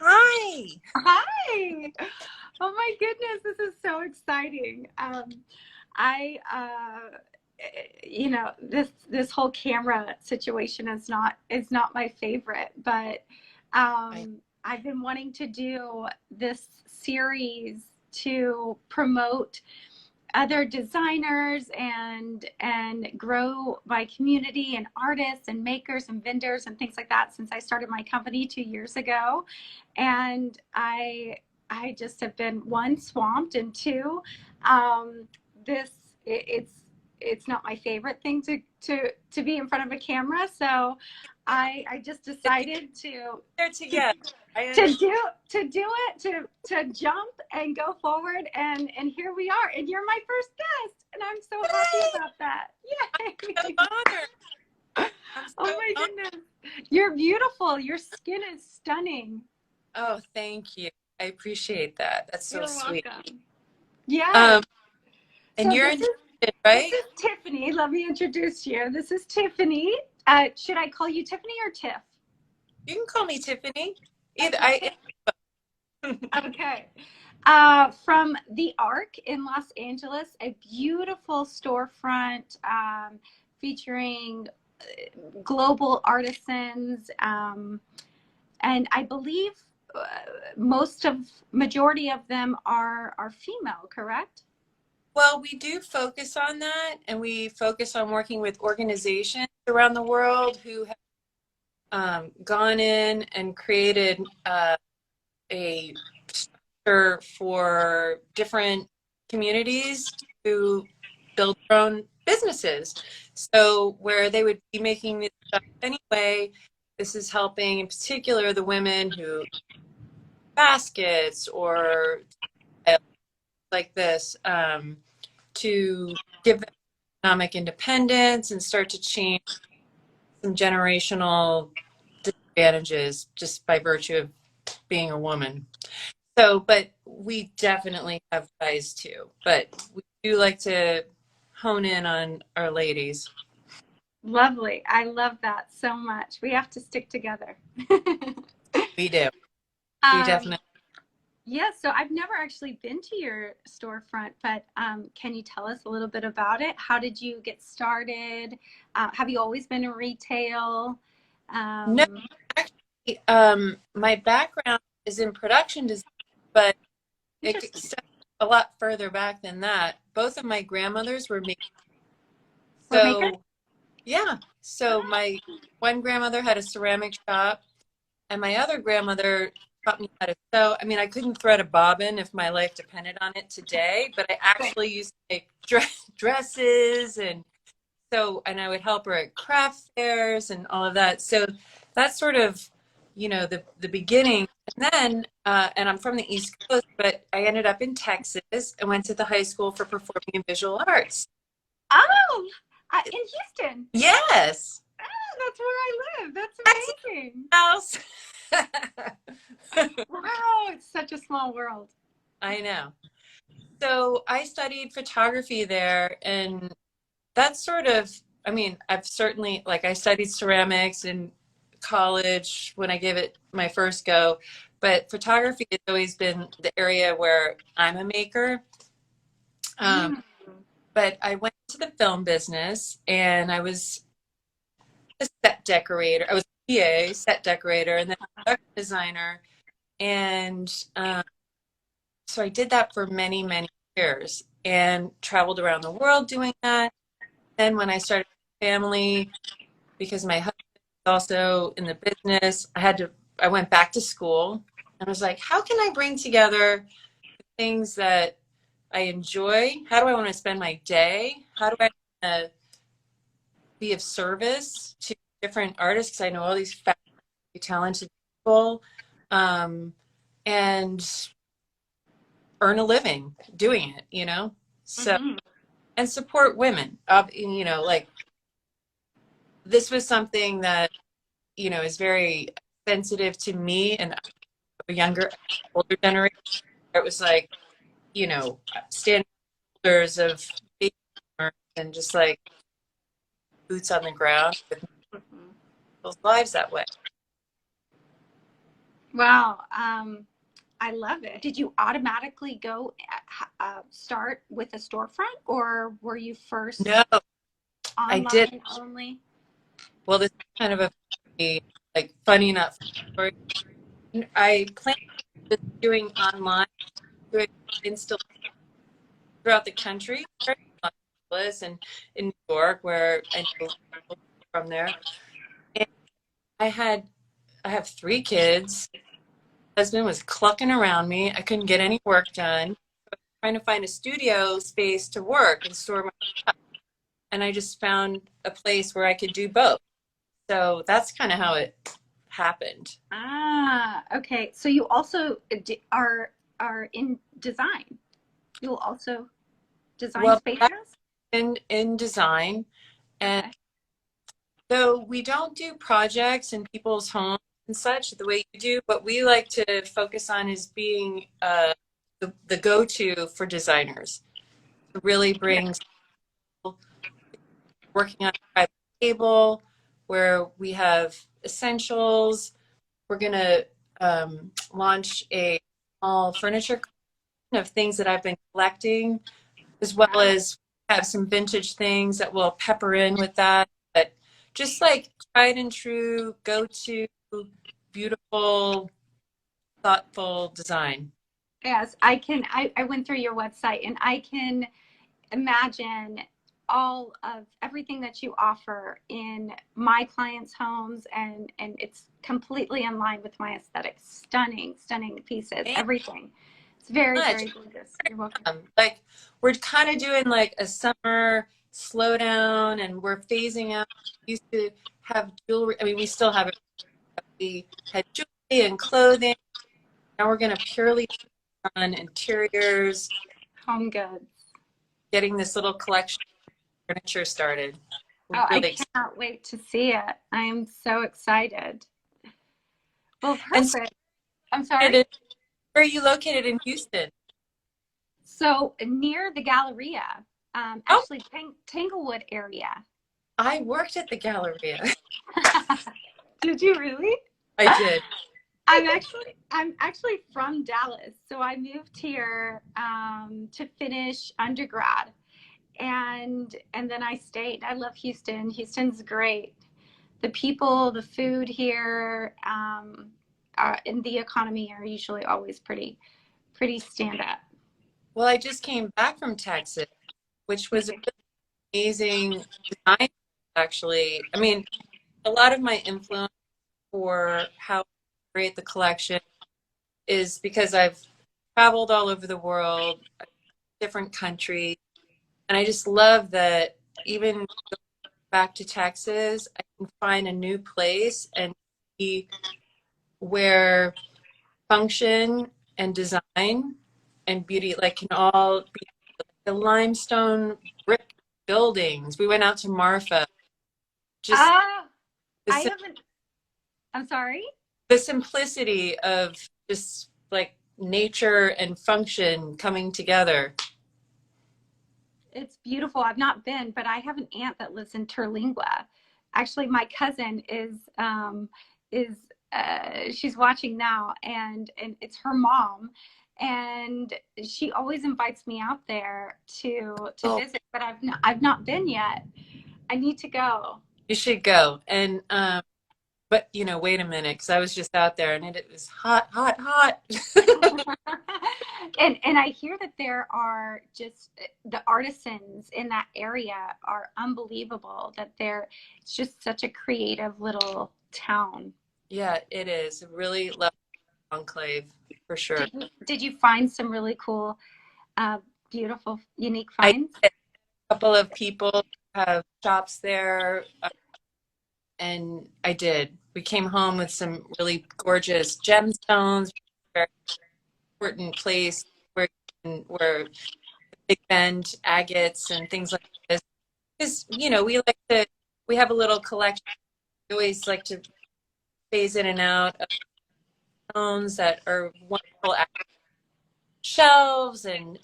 Hi. Hi. Oh my goodness, this is so exciting. I this whole camera situation is not my favorite, but I, I've been wanting to do this series to promote other designers and grow my community and artists and makers and vendors and things like that since I started my company 2 years ago. And I just have been one swamped, and two, this it's not my favorite thing to be in front of a camera. So I just decided They're to together. I to understand. do to jump and go forward, and here we are, and you're my first guest, and I'm so happy Yay! about that. So Yay. honored. I'm Oh so my honored. goodness, you're beautiful, your skin is stunning. Oh, thank you. I appreciate that. That's so You're sweet. welcome. Yes. Um, and So you're this in is Houston, this right? is Tiffany. Let me introduce you. This is Tiffany. Should I call you Tiffany or Tiff? You can call me Tiffany. Either Okay, I. Tiff. Okay. From the Arc in Los Angeles, a beautiful storefront featuring global artisans, and I believe uh, majority of them are female, correct? Well, we do focus on that, and we focus on working with organizations around the world who have gone in and created a structure for different communities to build their own businesses. So where they would be making this stuff anyway, this is helping in particular the women who baskets or like this to give them economic independence and start to change some generational disadvantages just by virtue of being a woman. So, but we definitely have guys too. But we do like to hone in on our ladies. Lovely. I love that so much. We have to stick together. We do. We um, definitely. Yeah, so I've never actually been to your storefront, but can you tell us a little bit about it? How did you get started? Have you always been in retail? No, Um, actually, my background is in production design, but it Interesting. extends a lot further back than that. Both of my grandmothers were makers. We're makers? So, yeah. So my one grandmother had a ceramic shop, and my other grandmother taught me how to sew. I mean, I couldn't thread a bobbin if my life depended on it today, but I actually used to make dresses and I would help her at craft fairs and all of that. So that's sort of, the beginning. And then, and I'm from the East Coast, but I ended up in Texas and went to the High School for Performing and Visual Arts. Oh, in Houston. Yes, Oh, that's where I live. That's that's amazing. a house. Wow, it's such a small world. I know. So I studied photography there, and that's sort of, I mean, I've certainly, like, I studied ceramics in college when I gave it my first go, but photography has always been the area where I'm a maker. Um, Mm. but I went to the film business and I was a set decorator. I was a PA, set decorator, and then production designer. And so I did that for many, many years and traveled around the world doing that. Then when I started a family, because my husband was also in the business, I went back to school and was like, how can I bring together things that I enjoy? How do I want to spend my day? How do I want to be of service to different artists? Because I know all these talented people, um, and earn a living doing it. So, Hmm. and support women. Like this was something that, is very sensitive to me and a older generation. It was like, standing shoulders of baby boomers and just like boots on the ground with people's lives that way. Wow. I love it. Did you automatically go start with a storefront, or were you No, first I did. online only? Well, this is kind of a funny, like funny, not funny story. I planned on doing online, doing install throughout the country, starting in Los Angeles and in New York, where I know people from there. And I had, I have 3 kids. Husband was clucking around me. I couldn't get any work done. Trying to find a studio space to work and store my stuff. And I just found a place where I could do both. So that's kind of how it happened. Ah, okay. So you also are in design. You'll also design Well, that's spaces? in design. And Okay. though we don't do projects in people's homes and such the way you do, what we like to focus on is being the go-to for designers. To really Yeah. bring working on a private table where we have essentials. We're going to launch a small furniture collection of things that I've been collecting, as well Ah, as have some vintage things that we'll pepper in with that. But just like tried and true, go to beautiful, thoughtful design. yes, I can. I went through your website and I can imagine all of everything that you offer in my clients' homes, and it's completely in line with my aesthetic. Stunning, stunning pieces, Thank everything. It's very, you much. very gorgeous. You're welcome. Like we're kind of doing like a summer slowdown, and we're phasing out. We used to have jewelry. I mean, we still have it. We had jewelry and clothing. Now we're going to purely on interiors, Home goods. getting this little collection of furniture started. We're Oh, I really excited. cannot wait to see it. I am so excited. Well, And so, perfect. I'm sorry. where are you located in Houston? So near the Galleria, Oh, actually Tanglewood area. I worked at the Galleria. Did you really? I did. I'm actually from Dallas, so I moved here to finish undergrad, and then I stayed. I love Houston. Houston's great. The people, the food here, and the economy are usually always pretty stand up. Well, I just came back from Texas, which Me was a too. really amazing design, actually. I mean, a lot of my influence for how I create the collection is because I've traveled all over the world, different countries, and I just love that even back to Texas, I can find a new place and see where function and design and beauty like can all be the limestone brick buildings. We went out to Marfa. Just Ah, the I sim- haven't. I'm sorry. the simplicity of just like nature and function coming together. It's beautiful. I've not been, but I have an aunt that lives in Terlingua. Actually, my cousin is she's watching now, and it's her mom, and she always invites me out there to Oh, visit, but I've not been yet. I need to go. you should go. And but wait a minute, because I was just out there and it was hot, hot, hot. And I hear that there are just the artisans in that area are unbelievable, that they're it's just such a creative little town. Yeah, it is. Really love enclave for sure. Did you find some really cool, uh, beautiful, unique I finds? did. A couple of people have shops there, and I did. We came home with some really gorgeous gemstones, very important place where Big Bend agates and things like this. Because we have a little collection. We always like to phase in and out of stones that are wonderful shelves and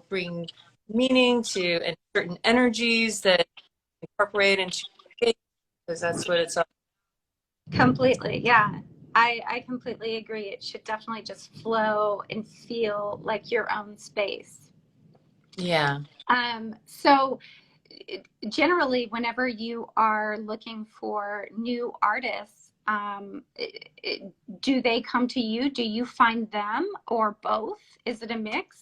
bring meaning to and certain energies that incorporate into because that's what it's all. Completely, yeah. I completely agree. It should definitely just flow and feel like your own space. Yeah. So generally, whenever you are looking for new artists, do they come to you? Do you find them or both? Is it a mix?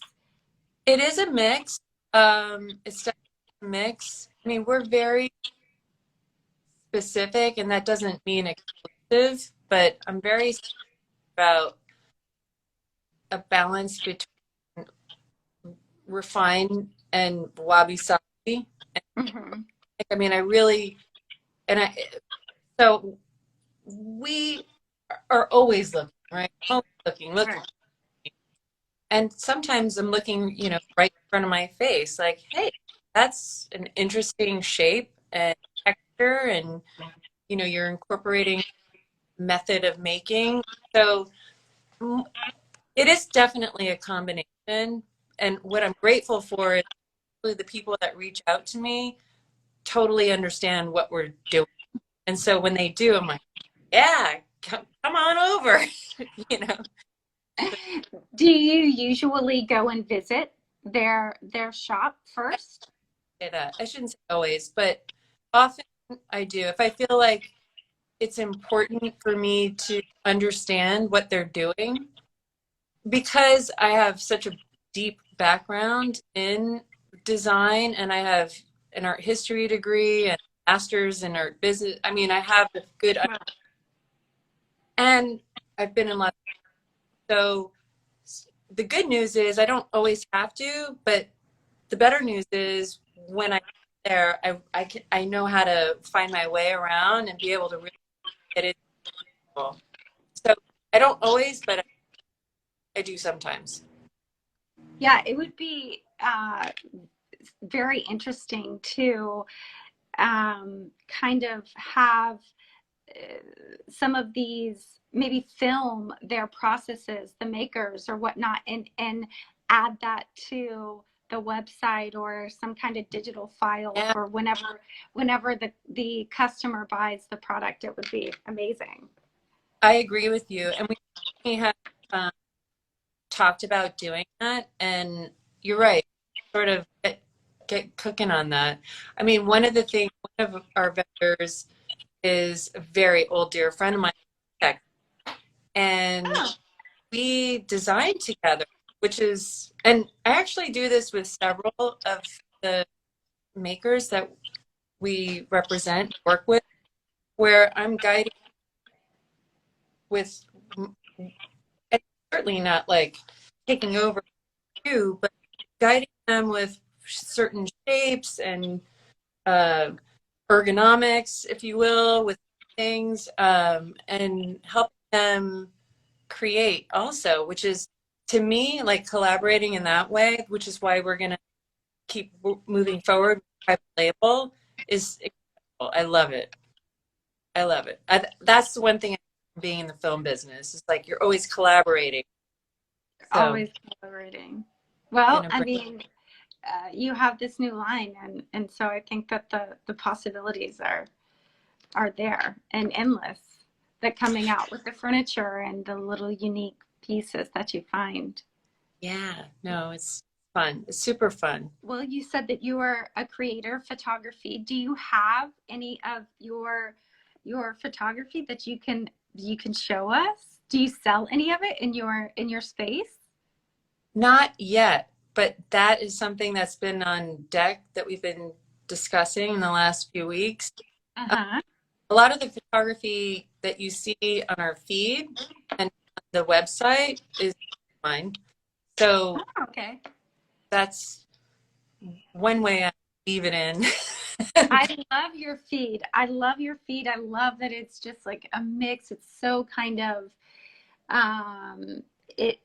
It is a mix. It's definitely a mix. I mean, we're very specific, and that doesn't mean exclusive, but I'm very about a balance between refined and wabi sabi. Hmm. I mean, I really, and I, so we are always looking, right? Always looking, looking. Right. And sometimes I'm looking, right in front of my face, like, hey, that's an interesting shape and texture, and, you're incorporating method of making. So mm, it is definitely a combination. And what I'm grateful for is really the people that reach out to me totally understand what we're doing. And so when they do, I'm like, yeah, come on over, you know. Do you usually go and visit their shop first? Say that. I shouldn't say always, but often I do. If I feel like it's important for me to understand what they're doing, because I have such a deep background in design, and I have an art history degree and master's in art business. I mean, I have a good, and I've been in lots. So the good news is I don't always have to, but the better news is when I get there, I know how to find my way around and be able to really get it. So I don't always, but I do sometimes. Yeah, it would be very interesting to kind of have some of these maybe film their processes, the makers or whatnot, and add that to the website or some kind of digital file Yeah, for whenever the customer buys the product. It would be amazing. I agree with you. And we have um, talked about doing that, and you're right. Sort of get cooking on that. I mean, one of our vendors is a very old dear friend of mine, and Oh, we designed together, and I actually do this with several of the makers that we represent, work with, where I'm guiding with, and certainly not like taking over you, but guiding them with certain shapes and uh, ergonomics, if you will, with things, and help them create also, which is to me like collaborating in that way, which is why we're going to keep moving forward. Private label is incredible. I love it. I love it. That's the one thing being in the film business is like you're always collaborating. So always collaborating. Well, gonna I bring. mean, you have this new line, and so I think that the possibilities are there and endless. That coming out with the furniture and the little unique pieces that you find. Yeah, no, it's fun. It's super fun. Well, you said that you are a creator of photography. Do you have any of your photography that you can show us? Do you sell any of it in your space? Not yet, but that is something that's been on deck that we've been discussing in the last few weeks. Uh-huh. A lot of the photography that you see on our feed and on the website is mine. So Oh, okay. that's one way I leave it in. I love your feed. I love your feed. I love that it's just like a mix. It's so kind of it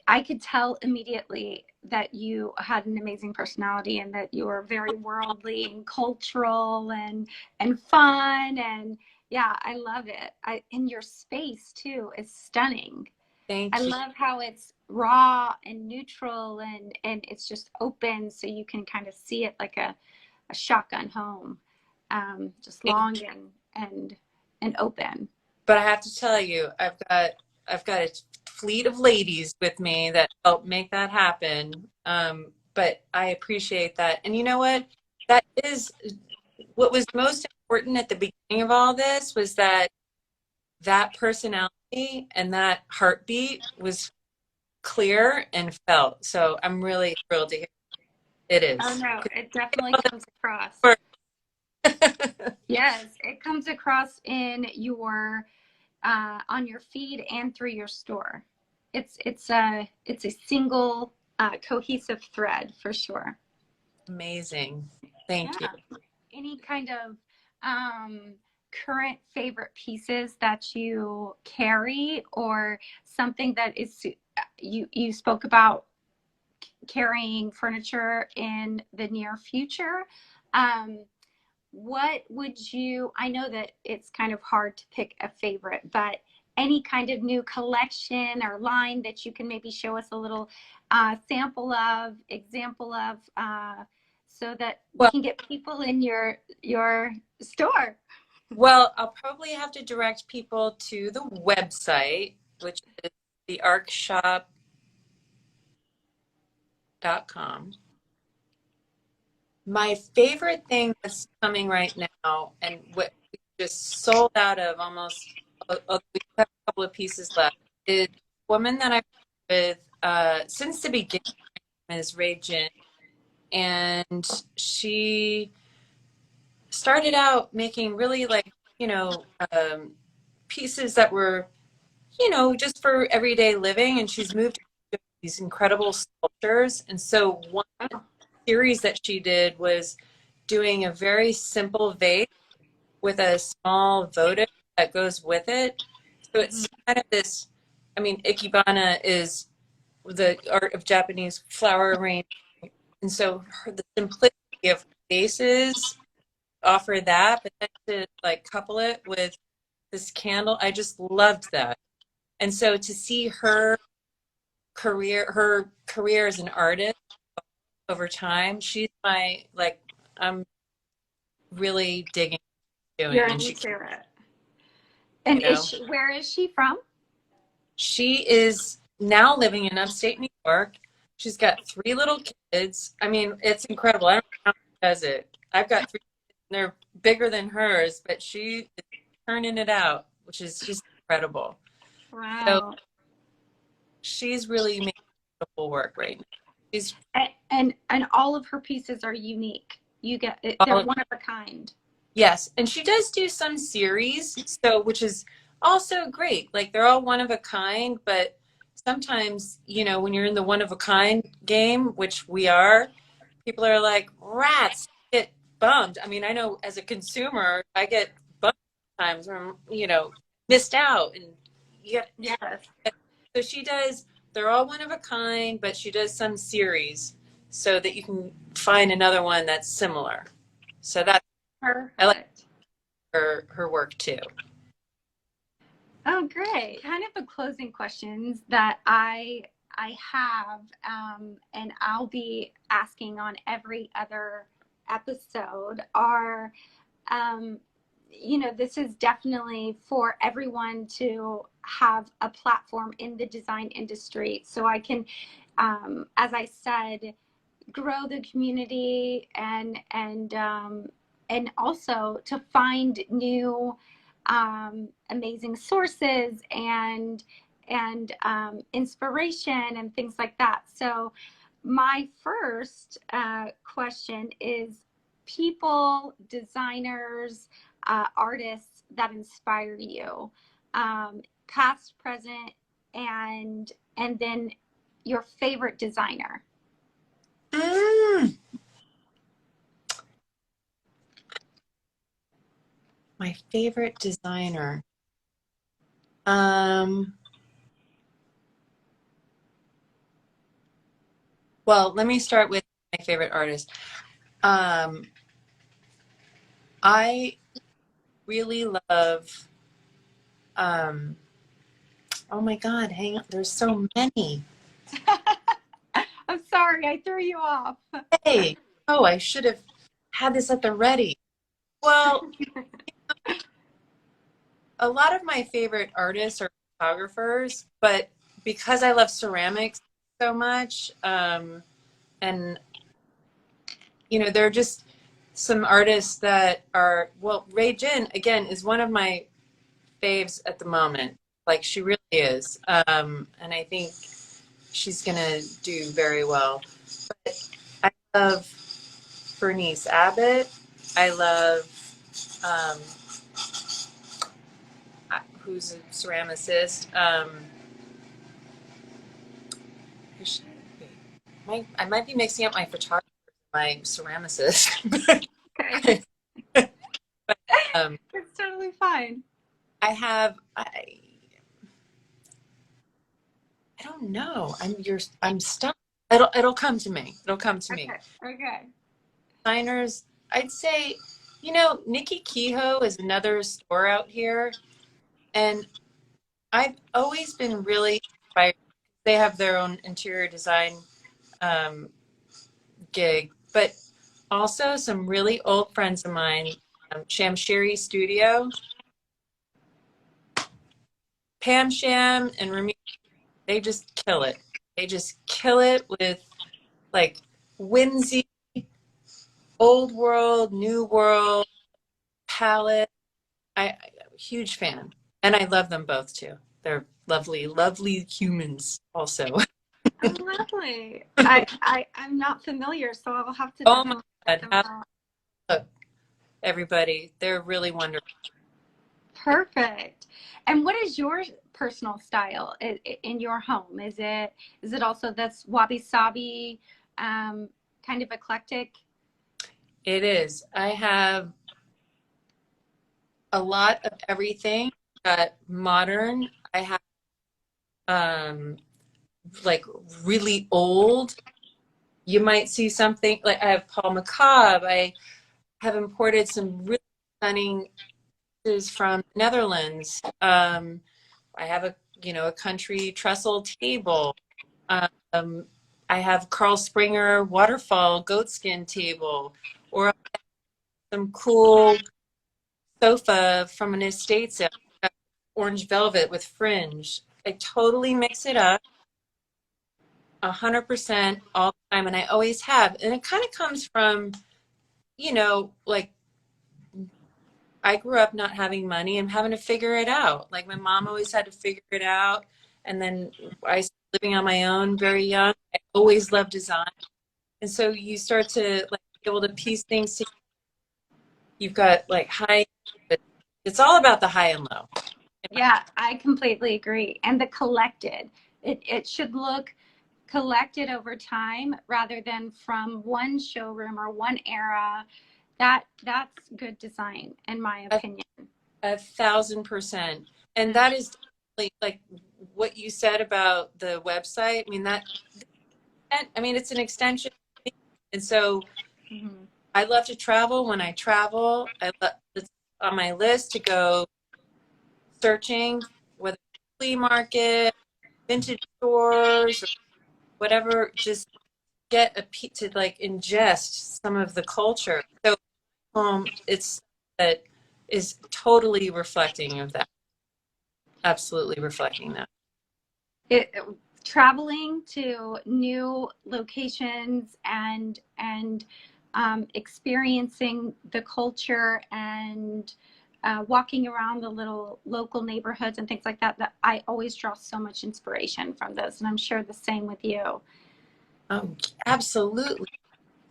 I could tell immediately that you had an amazing personality and that you were very worldly and cultural and fun, and yeah, I love it. I in your space too is stunning. I Thank you. love how it's raw and neutral, and it's just open so you can kind of see it like a shotgun home, just Thank long and open. but I have to tell you, I've got a fleet of ladies with me that help make that happen. But I appreciate that. And you know what? That is what was most important at the beginning of all this was that that personality and that heartbeat was clear and felt. So I'm really thrilled to hear it Oh is. no, it definitely comes across. Yes, it comes across in your on your feed and through your store. It's a single cohesive thread for sure. Amazing. Thank you. Yeah. Any kind of um, current favorite pieces that you carry, or something that is you spoke about carrying furniture in the near future. Um, what would you, I know that it's kind of hard to pick a favorite, but any kind of new collection or line that you can maybe show us a little sample of, example of, so that we Well, can get people in your store. well, I'll probably have to direct people to the website, which is thearkshop.com. My favorite thing that's coming right now, and what we just sold out of almost, we have a couple of pieces left, is a woman that I've worked with since the beginning, is Ray Jin, and she started out making really like, pieces that were, just for everyday living, and she's moved to these incredible sculptures. And so one Oh, series that she did was doing a very simple vase with a small votive that goes with it. So mhm. it's kind of this, I mean, Ikebana is the art of Japanese flower arranging. And so the simplicity of vases offer that, but then to like couple it with this candle, I just loved that. And so to see her career as an artist over time, she's my like I'm really digging what she's You're doing, and into it. you And is know, she, where is she from? she is now living in upstate New York. She's got three little kids. I mean, it's incredible. I don't know how she does it. I've got three kids, and they're bigger than hers, but she is turning it out, which is just incredible. So Wow. she's really making beautiful work right now. She's And all of her pieces are unique. You get it, they're all one of a kind. Yes, and she does do some series, so which is also great. Like they're all one of a kind, but sometimes, when you're in the one of a kind game, which we are, people are like, rats, get bummed. I mean, I know as a consumer, I get bummed sometimes or, missed out. And yeah, Yes. so she does, they're all one of a kind, but she does some series so that you can find another one that's similar. So that I like Perfect. her work too. Oh, great. Kind of the closing questions that I have, and I'll be asking on every other episode are, um, this is definitely for everyone to have a platform in the design industry. So I can, as I said, grow the community and also to find new amazing sources and inspiration and things like that. So my first question is people, designers, artists that inspire you, past, present, and then your favorite designer. Mm, my favorite designer. Um, well, let me start with my favorite artist. Um, I really love, um, oh my God, hang on, there's so many. I'm sorry, I threw you off. Hey, oh, I should have had this at the ready. Well, a lot of my favorite artists are photographers, but because I love ceramics so much, and there are just some artists that are, well, Ray Jin again is one of my faves at the moment. Like she really is, and I think she's gonna do very well. But I love Bernice Abbott. I love um, who's a ceramicist. Who should I might be mixing up my photographer and my ceramicist. Okay. But It's totally fine. I don't know. I'm stuck. It'll come to me. It'll come to me. Okay. Okay. Designers, I'd say, Nikki Kehoe is another store out here, and I've always been really inspired. They have their own interior design um, gig, but also some really old friends of mine, Shamshiri Studio, Pam Sham and Rami, they just kill it. They just kill it with like whimsy, old world, new world palette. I'm a huge fan, and I love them both too. They're lovely, lovely humans also. Oh, lovely. I'm not familiar, so I'll have to Oh my definitely check God, them have out. a look, everybody. They're really wonderful. Perfect. And what is your personal style in your home? Is it also that's wabi sabi, kind of eclectic? It is. I have a lot of everything. Got modern. I have um like really old. You might see something like I have Paul McCobb. I have imported some really stunning pieces from the Netherlands. I have a country trestle table. Um, I have Carl Springer waterfall goatskin table, or some cool sofa from an estate sale, orange velvet with fringe. I totally mix it up 100% all the time, and I always have. And it kind of comes from, like I grew up not having money and having to figure it out. Like my mom always had to figure it out. And then I started living on my own very young. I always loved design. And so you start to like be able to piece things together. You've got like high, but it's all about the high and low. Yeah, I completely agree. And the collected, it should look collected over time rather than from one showroom or one era. That's good design, in my A, opinion. 1,000%. And that is definitely like what you said about the website. It's an extension. And so Mm-hmm. I love to travel. When I travel, it's on my list to go searching, whether it's flea market, vintage stores, or whatever, just get to like ingest some of the culture. So it's that is totally reflecting of that, absolutely reflecting that. it, Traveling to new locations and experiencing the culture and walking around the little local neighborhoods and things like that, that I always draw so much inspiration from those, and I'm sure the same with you. Absolutely.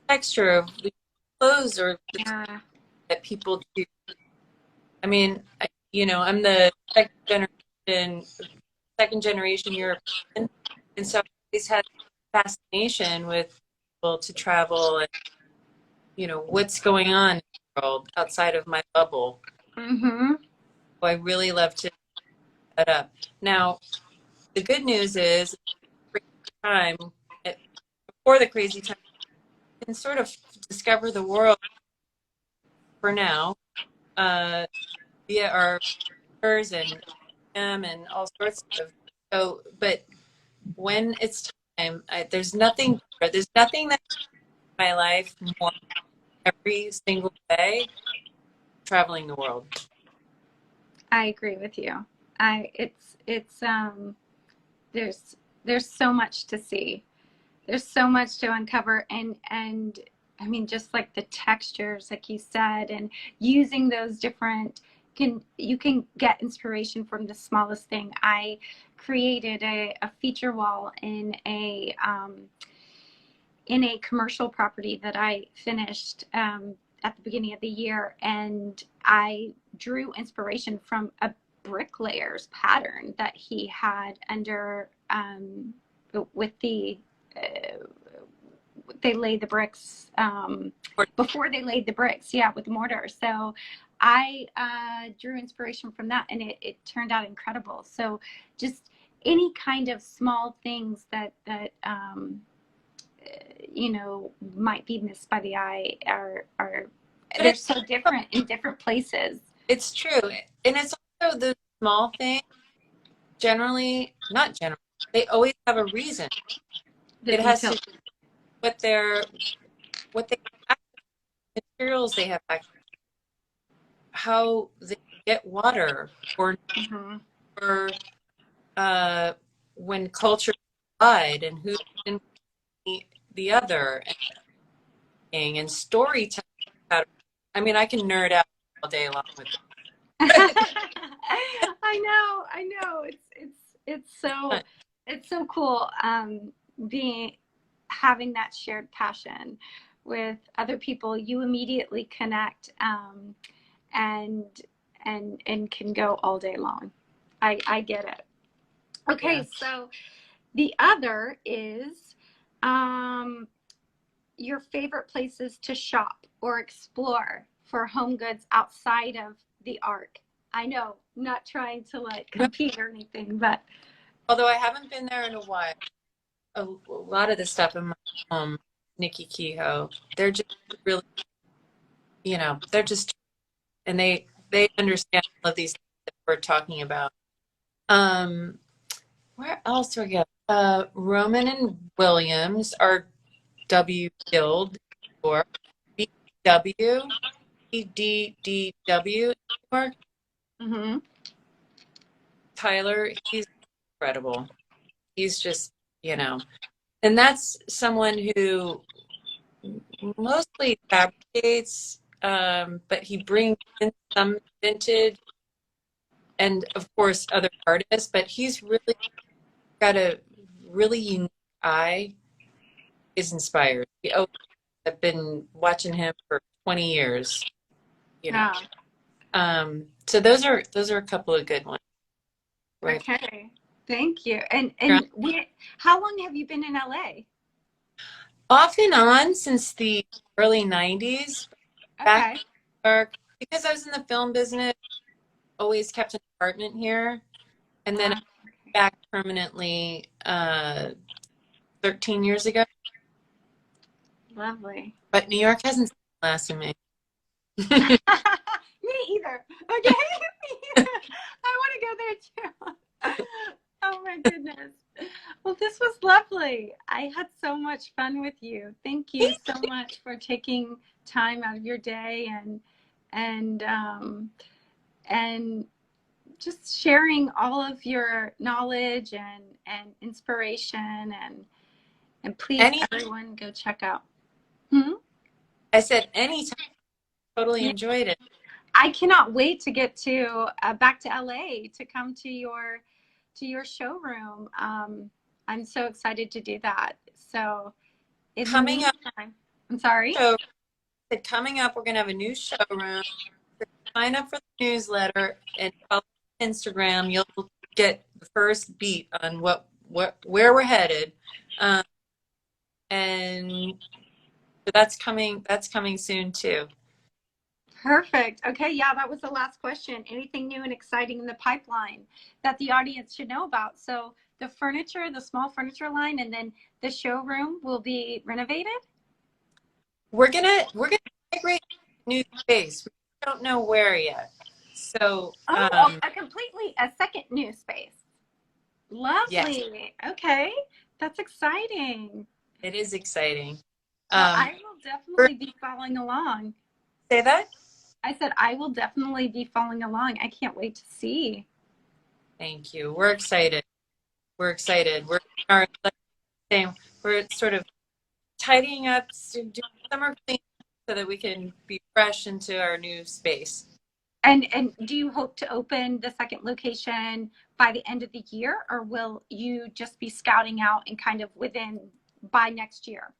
Texture of the clothes or the Yeah. that people do. I'm the second generation European, and so I always had fascination with people to travel and what's going on in the world outside of my bubble. Mm-hmm. So I really love to set up. Now, the good news is, time before the crazy time, you can sort of discover the world for now uh, via our pictures and all sorts of. So, but when it's time, there's nothing that in my life more every single day traveling the world. I agree with you. It's there's so much to see. There's so much to uncover, and I mean, just like the textures, like you said, and using those different, you can get inspiration from the smallest thing. I created a feature wall in a commercial property that I finished at the beginning of the year, and I drew inspiration from a bricklayer's pattern that he had under with the they laid the bricks before they laid the bricks, yeah, with the mortar. So I drew inspiration from that, and it turned out incredible. So just any kind of small things that you know, might be missed by the eye are But they're so different in different places. it's true. And it's also the small things, generally, not generally, they always have a reason. The It has to details. do with what they materials they have access, how they get water, Mm-hmm. or when culture collide and who can meet the other, and storytelling. I mean, I can nerd out all day long with it. I know. It's so cool being having that shared passion with other people. You immediately connect and and can go all day long. I get it. Yeah. Okay, so the other is um, your favorite places to shop or explore for home goods outside of the arc. I know, not trying to like No, compete or anything, but although I haven't been there in a while, a lot of the stuff in my home, Nikki Kehoe, they're just really, they're just, and they understand all of these things that we're talking about. Um, where else do I go? Roman and Williams are W Guild or BW, EDDW, New York. mm-hmm. Tyler, he's incredible. He's just, and that's someone who mostly fabricates, but he brings in some vintage and, of course, other artists, but he's really got a really unique eye, is inspired. Oh, I've been watching him for 20 years, you know. Yeah. So those are a couple of good ones. Right. Okay. Thank you. Here. How long have you been in LA? Off and on since the early 90s, back Okay. in New York, because I was in the film business, always kept an apartment here. And then I Uh, moved back permanently 13 years ago. Lovely. But New York hasn't lasted me. Me either. Okay. Me either. I want to go there too. Oh my goodness. Well, this was lovely. I had so much fun with you. Thank you so much for taking time out of your day and and just sharing all of your knowledge and inspiration and please Any, everyone go check out. Hmm? I said anytime. Totally Yeah. enjoyed it. I cannot wait to get to back to LA to come to your showroom. I'm so excited to do that. So in the Coming up, meantime, I'm sorry. so coming up, we're gonna have a new showroom. Sign up for the newsletter and follow Instagram. You'll get the first beat on where we're headed. Um, and so that's coming. That's coming soon too. Perfect. Okay, yeah, that was the last question. Anything new and exciting in the pipeline that the audience should know about? So the furniture, the small furniture line, and then the showroom will be renovated? We're gonna migrate to a new space. We don't know where yet. So Oh, a second new space. yes, Lovely. Okay, that's exciting. it is exciting. Well, Um, I will definitely be following along. say that. I said I will definitely be following along. I can't wait to see. Thank you. We're excited. We're excited. We're our like, same. We're sort of tidying up, doing summer cleaning so that we can be fresh into our new space. And do you hope to open the second location by the end of the year, or will you just be scouting out and kind of within by next year?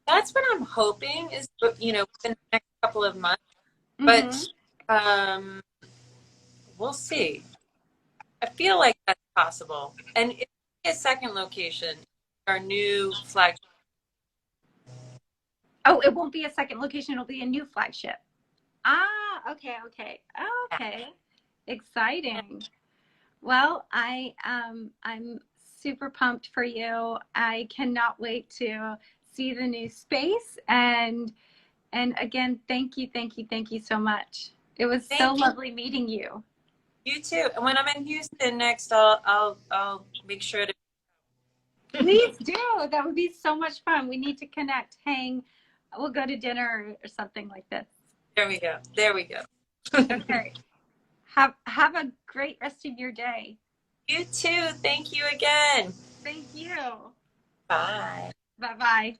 That's what I'm hoping is, within the next couple of months. Mm-hmm. But um, we'll see. I feel like that's possible. And if we get a second location, our new flagship. Oh, it won't be a second location. It'll be a new flagship. Ah, okay, okay, okay. Exciting. Well, I'm super pumped for you. I cannot wait to see the new space and again, thank you so much. It was so Thank you. lovely meeting you. You too. And when I'm in Houston next, I'll make sure to. Please do. That would be so much fun. We need to connect, hang. We'll go to dinner or something like this. There we go. There we go. Okay. Have a great rest of your day. You too. Thank you again. Thank you. Bye. Bye bye.